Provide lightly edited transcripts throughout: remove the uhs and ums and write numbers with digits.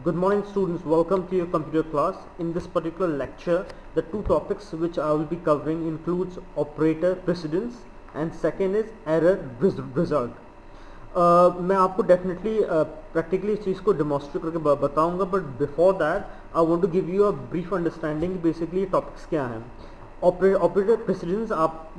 Good morning students, welcome to your computer class. In this particular lecture, the two topics which I will be covering includes operator precedence and second is error result. मैं आपको definitely practically इस चीज़ को demonstrate करके बताऊंगा, but before that I want to give you a brief understanding basically topics क्या हैं. Operator precedence आप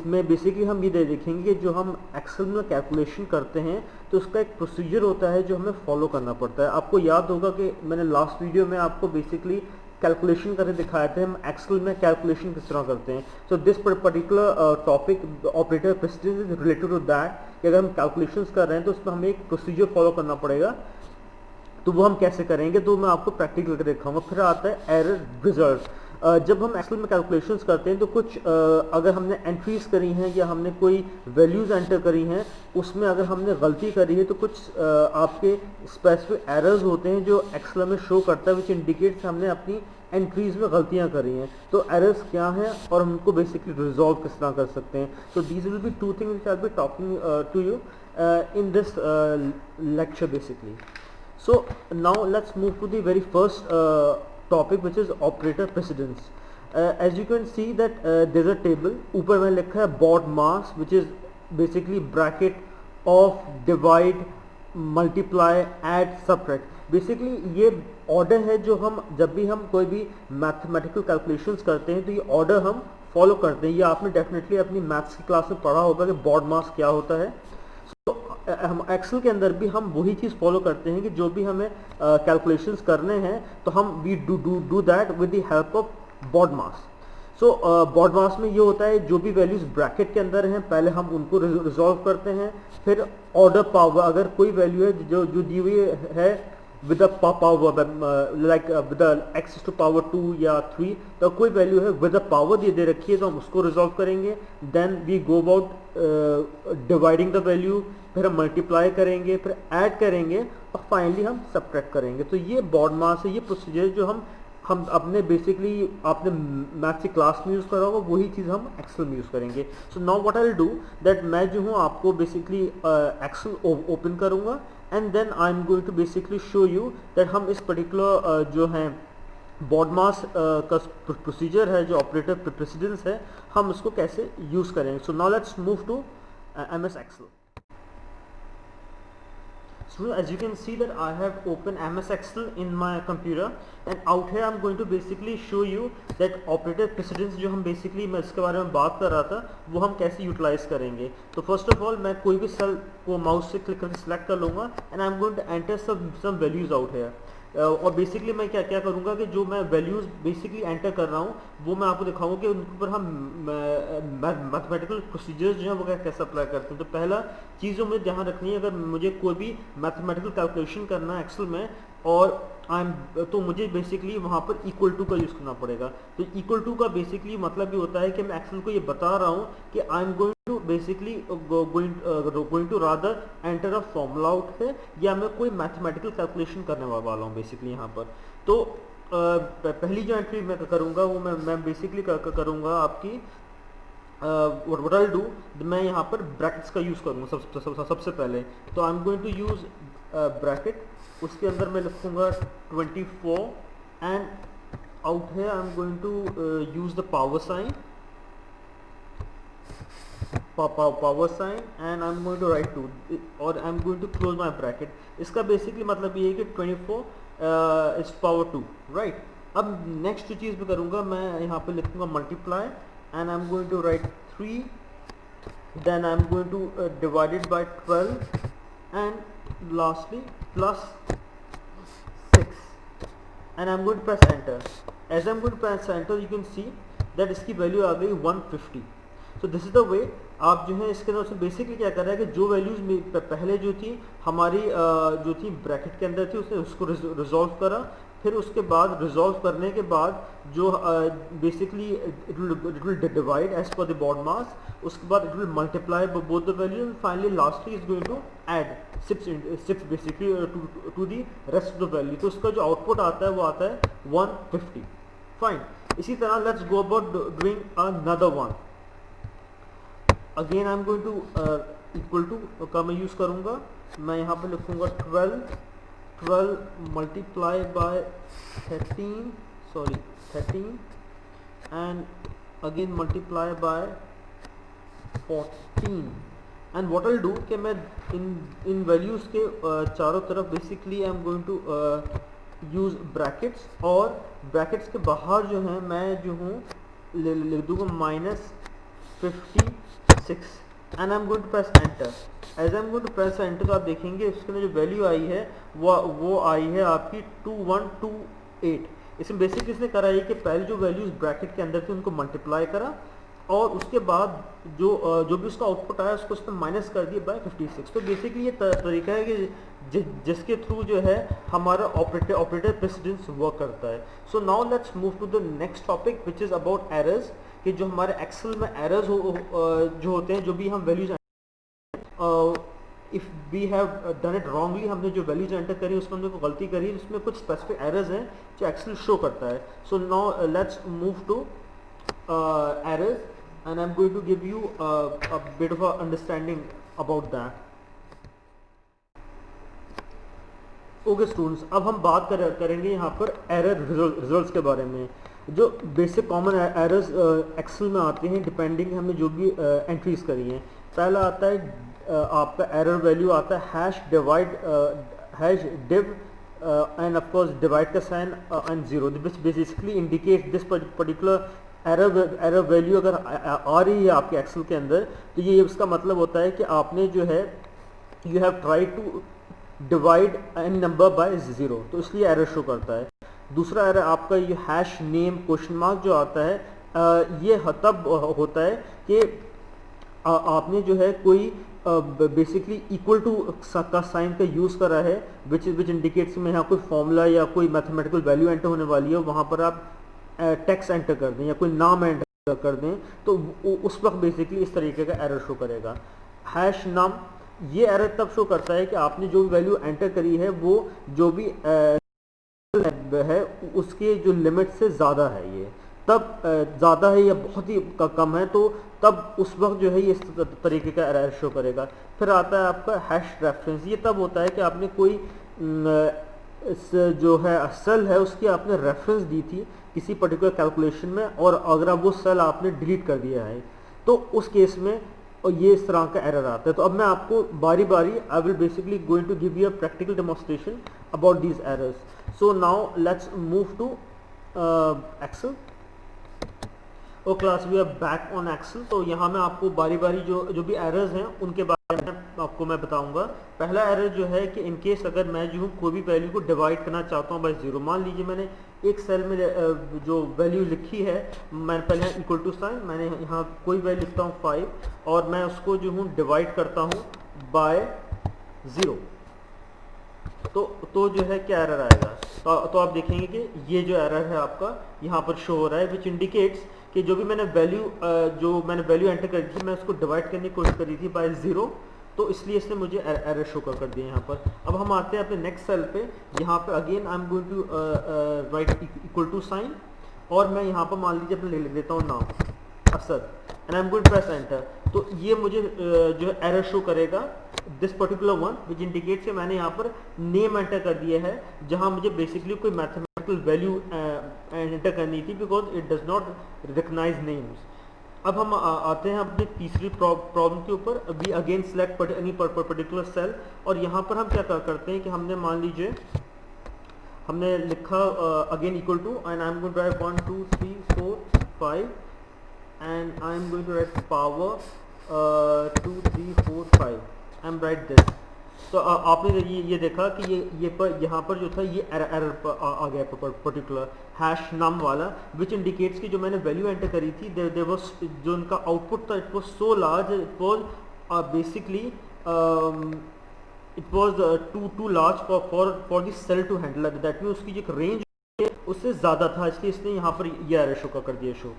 में बेसिकली हम ये देखेंगे कि जो हम एक्सेल में कैलकुलेशन करते हैं तो उसका एक प्रोसीजर होता है जो हमें फॉलो करना पड़ता है. आपको याद होगा कि मैंने लास्ट वीडियो में आपको बेसिकली कैलकुलेशन करके दिखाए थे हम एक्सेल में कैलकुलेशन किस तरह करते हैं. So this particular topic operator precedence is related to that कि अगर हम कैलकुलेशंस कर रहे हैं तो उसमें हमें एक प्रोसीजर फॉलो करना पड़ेगा. तो वो हम कैसे करेंगे तो मैं आपको प्रैक्टिकल करके दिखाऊंगा. फिर आता है एरर रिजल्ट. जब हम एक्सेल में कैलकुलेशंस करते हैं तो कुछ अगर हमने एंट्रीज करी हैं या हमने कोई वैल्यूज़ एंटर करी हैं उसमें अगर हमने गलती करी है तो कुछ आपके स्पेसिफिक एरर्स होते हैं जो एक्सेल में शो करता है विच इंडिकेट्स हमने अपनी एंट्रीज में गलतियां करी हैं. तो एरर्स क्या हैं और हम उनको बेसिकली रिजॉल्व किस तरह कर सकते हैं. So these will be two things which I will be talking to you in this lecture basically. So now let's move to the very first topic which is operator precedence. As you can see that there's a table. ऊपर में लिखा है BOD mass which is basically bracket of divide multiply add subtract. Basically ये order है जो हम जब भी हम कोई भी मैथमेटिकल कैलकुलेशंस करते हैं तो ये ऑर्डर हम फॉलो करते हैं. ये आपने डेफिनेटली अपनी मैथ्स की क्लास में पढ़ा होगा कि बॉड मास क्या होता है. तो हम एक्सेल के अंदर भी हम वही चीज़ फॉलो करते हैं कि जो भी हमें कैलकुलेशंस करने हैं तो हम we do that with the help of BODMAS. So BODMAS में ये होता है जो भी वैल्यूज ब्रैकेट के अंदर हैं पहले हम उनको रिजॉल्व करते हैं. फिर ऑर्डर पावर अगर कोई वैल्यू है जो दी हुई है with the power like with the x to power 2 या 3 तो कोई वैल्यू है with the power दे रखी है तो हम उसको रिजॉल्व करेंगे. Then we go about dividing the value, फिर हम मल्टीप्लाई करेंगे, फिर ऐड करेंगे और फाइनली हम सब्ट्रैक्ट करेंगे. तो ये बॉड मास है, ये प्रोसीजर जो हम अपने बेसिकली आपने मैथ की क्लास में यूज़ करा होगा वही चीज़ हम एक्सेल में यूज़ करेंगे. So now what I will do that मैं जो हूँ आपको बेसिकली एक्सेल ओपन करूँगा and then I am going to basically show you that हम इस पर्टिकुलर जो है बॉड मास का प्रोसीजर है जो ऑपरेटर प्रेसिडेंस है हम उसको कैसे यूज़ करेंगे. So now let's move to MS Excel. So as you can see that I have opened MS Excel in my computer and out here I'm going to basically show you that operator precedence जो हम basically मैं इसके बारे में बात कर रहा था वो हम कैसे यूटिलाइज करेंगे. तो फर्स्ट ऑफ ऑल मैं कोई भी सेल को माउस से क्लिक करके सिलेक्ट कर लूँगा and I am going to enter some values out here. और बेसिकली मैं क्या क्या करूँगा कि जो मैं वैल्यूज़ बेसिकली एंटर कर रहा हूँ वो मैं आपको दिखाऊंगा कि उनके ऊपर हम मैथमेटिकल प्रोसीजर्स जो हैं वो कैसे अप्लाई करते हैं. तो पहला चीज़ जो मुझे ध्यान रखनी है अगर मुझे कोई भी मैथमेटिकल कैलकुलेशन करना है एक्सेल में और तो मुझे बेसिकली वहाँ पर इक्वल टू का यूज़ करना पड़ेगा. तो इक्वल टू का बेसिकली मतलब ये होता है कि मैं एक्सेल को ये बता रहा हूँ कि I am going to basically going to rather enter a formula out है या मैं कोई मैथमेटिकल कैलकुलेशन करने वाला हूँ बेसिकली यहाँ पर. तो पहली जो एंट्री मैं करूँगा वो मैं बेसिकली करूँगा आपकी what I'll do मैं यहाँ पर ब्रैकेट्स का यूज़ करूँगा सबसे पहले. तो I am going to use bracket, उसके अंदर मैं लिखूँगा 24 एंड आउट है I am going to use the power sign and I am going to write 2 और I am going to close my bracket. इसका बेसिकली मतलब ये है कि 24 इज पावर 2 राइट. अब नेक्स्ट चीज़ मैं करूँगा मैं यहाँ पे लिखूँगा multiply and I'm going to write 3, then I'm going to divide it by 12 and lastly plus 6 and I'm going to press enter. As I'm going to press enter you can see that इसकी value आ गई 150. So this is the way आप जो है इसके अंदर basically क्या कर रहा है कि जो वैल्यूज़ पहले जो थी हमारी जो थी ब्रैकेट के अंदर थी उसने उसको रिजॉल्व करा. फिर उसके बाद रिजॉल्व करने के बाद जो basically it will divide as per the BODMAS. उसके बाद it will multiply both the value and finally lastly is going to add 6 basically to the rest of the value. तो उसका जो आउटपुट आता है वो आता है 150. फाइन. इसी तरह let's go about doing another one. Again I am going to equal to का मैं यूज़ करूँगा. मैं यहाँ पे लिखूँगा 12 12 multiply by 13, sorry 13, and again multiply by 14. And what I do कि मैं इन वैल्यूज़ के चारों तरफ basically I am going to use brackets, और ब्रैकेट्स के बाहर जो है मैं जो हूँ लिख दूँगा -56 and I am going to press enter. As I am going to press enter तो आप देखेंगे इसके अंदर जो वैल्यू आई है वो आई है आपकी 2128। इसमें बेसिकली इसने करा है कि पहले जो वैल्यूज़ ब्रैकेट के अंदर थी उनको मल्टीप्लाई करा, और उसके बाद जो भी उसका आउटपुट आया उसको उसने माइनस कर दिया बाय 56। तो बेसिकली ये तरीका है कि जिसके थ्रू जो है हमारा ऑपरेटर प्रेसिडेंस वर्क करता है। So now let's move to the next topic which is about errors, कि जो हमारे एक्सेल में एरर्स जो होते हैं, जो भी हम values if we have done it wrongly, हमने जो वैल्यूज एंटर करी उसमें हमने कोई गलती करी, उसमें कुछ स्पेसिफिक एरर्स हैं जो एक्सेल शो करता है। So now let's move to errors and I'm going to give you a bit of a understanding about that. Okay students, अब हम बात करेंगे यहाँ पर एरर रिजल्ट्स के बारे में। जो बेसिक कॉमन एरर्स एक्सेल में आते हैं डिपेंडिंग हमने जो भी एंट्रीज करी हैं। पहला आता है आपका एरर वैल्यू आता है hash divide hash div and of course divide का sign and zero, which basically indicate this particular error value अगर आ रही है आपके एक्सेल के अंदर, तो ये उसका मतलब होता है कि आपने जो है you have try to divide any number by zero, तो इसलिए एरर शो करता है। दूसरा एरर आपका ये हैश नेम क्वेश्चन मार्क जो आता है, ये तब होता है कि आपने जो है कोई बेसिकली इक्वल टू का साइन का यूज़ करा है, विच इंडिकेट्स में यहाँ कोई फॉर्मूला या कोई मैथमेटिकल वैल्यू एंटर होने वाली है, वहाँ पर आप टेक्स्ट एंटर कर दें या कोई नाम एंटर कर दें, तो उस वक्त बेसिकली इस तरीके का एरर शो करेगा। हैश नाम, ये एरर तब शो करता है कि आपने जो वैल्यू एंटर करी है वो जो भी है उसके जो लिमिट से ज़्यादा है, ये तब ज़्यादा है या बहुत ही कम है, तो तब उस वक्त जो है ये इस तरीके का एरर शो करेगा। फिर आता है आपका हैश रेफरेंस, ये तब होता है कि आपने कोई जो है सेल है उसकी आपने रेफरेंस दी थी किसी पर्टिकुलर कैलकुलेशन में, और अगर वो सेल आपने डिलीट कर दिया है तो उस केस में ये इस तरह का एरर आता है। तो अब मैं आपको बारी बारी I will basically going to give you a practical demonstration about these errors. So now let's move to Excel. Oh class, we are back on Excel. तो यहाँ मैं आपको बारी बारी जो भी एरर्स हैं उनके बारे में आपको मैं बताऊंगा। पहला एरर जो है कि इनकेस अगर मैं जो हूँ कोई भी वैल्यू को डिवाइड करना चाहता हूँ बाय ज़ीरो, मान लीजिए मैंने एक सेल में जो वैल्यू लिखी है, मैंने पहले इक्वल टू साइन, मैंने यहाँ कोई वैल्यू लिखता हूँ 5 और मैं उसको जो हूँ डिवाइड करता हूँ बाय ज़ीरो, तो जो है क्या एरर आएगा, तो आप देखेंगे कि ये जो एरर है आपका यहाँ पर शो हो रहा है, विच इंडिकेट्स कि जो भी मैंने वैल्यू एंटर करी थी, मैं उसको डिवाइड करने की कोशिश करी थी बाय ज़ीरो, तो इसलिए इसने मुझे एरर शो कर दिया यहाँ पर। अब हम आते हैं अपने नेक्स्ट सेल पे। यहाँ पे again I am going to write equal to sign, और मैं यहाँ पर मान लीजिए अपने लिख देता हूँ नाम Asad and I am going to press enter. तो ये मुझे जो एरर शो करेगा this particular one, which indicates कि मैंने यहाँ पर नेम एंटर कर दिया है, जहाँ मुझे बेसिकली कोई मैथमेटिकल वैल्यू एंटर करनी थी, because it does not recognise names. अब हम आते हैं अपनी तीसरी प्रॉब्लम के ऊपर। We again select any particular cell, और यहाँ पर हम क्या करते हैं कि हमने मान लीजिए हमने लिखा again equal to and I am going to write 1 2 3 4 5 and I am going to write power 2 3 4 5 I am write this. तो आपने ये देखा कि यहाँ पर जो था ये एरर आ गया पर्टिकुलर हैश नाम वाला, विच इंडिकेट्स कि जो मैंने वैल्यू एंटर करी थी देयर वाज जो उनका आउटपुट था it was so large, it was basically it was too large for this cell to handle, that mean उसकी जो रेंज उससे ज़्यादा था, इसलिए इसने यहाँ पर ये एरर शो कर दिया शो।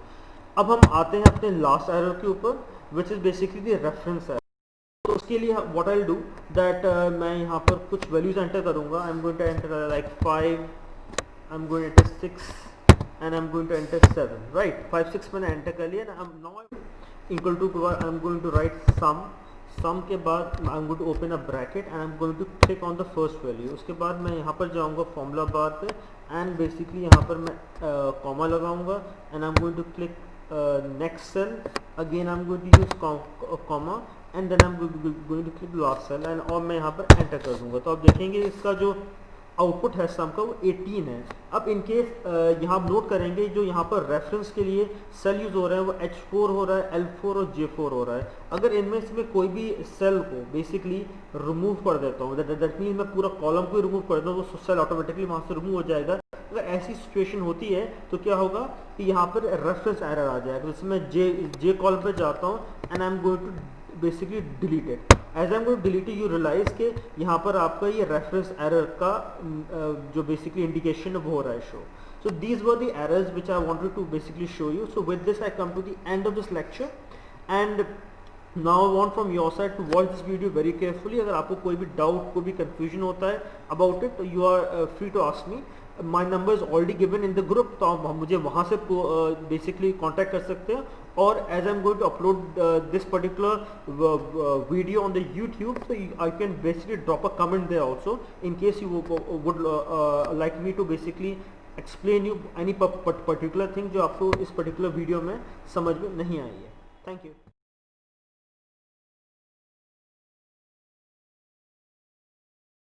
अब हम आते हैं अपने लास्ट एरर के ऊपर, which is basically the reference error. तो उसके लिए what I will do that मैं यहाँ पर कुछ वैल्यूज एंटर करूँगा। I am going to enter like 5, I am going to enter 6 and I am going to enter 7, right 5 6 मैंने enter कर लिया। Now equal to I am going to write sum sum के बाद I am going to open a bracket and I am going to click on the first value. उसके बाद मैं यहाँ पर जाऊँगा फॉर्मूला बार पे एंड बेसिकली यहाँ पर मैं कॉमा लगाऊंगा and I am going to click next cell, again I am going to use comma and then I am going to click last cell and और मैं यहाँ पर एंटर कर दूंगा। तो आप देखेंगे इसका जो आउटपुट है सम का वो 18 है। अब इनकेस यहाँ आप नोट करेंगे जो यहाँ पर रेफरेंस के लिए सेल यूज हो रहा है वो H4 हो रहा है, L4 और J4 हो रहा है। अगर इनमें से कोई भी सेल को बेसिकली रिमूव कर देता हूँ, दैट मीन मैं पूरा कॉलम को रिमूव कर देता हूँ तो सेल ऑटोमेटिकली वहाँ से रिमूव हो जाएगा। अगर ऐसी सिचुएशन होती है तो क्या होगा कि यहाँ पर रेफरेंस एरर आ जाएगा। तो मैं जे कॉलम पर जाता हूँ and I am going to basically delete it. As I am going to delete you realise के यहाँ पर आपका ये रेफरेंस एरर का जो बेसिकली इंडिकेशन है वो हो रहा है show. So these were the errors which I wanted to basically show you. So with this I come to the end of this lecture and now I want from your side to watch this video very carefully. अगर आपको कोई भी doubt, कोई भी confusion होता है about it, you are free to ask me. My number is already given in the group, तो आप मुझे वहाँ से basically contact कर सकते हैं। और as I'm going to upload this particular video on the YouTube, so I can basically drop a comment there also in case you would like me to basically explain you any particular thing जो आपको इस particular video में समझ में नहीं आई है। Thank you.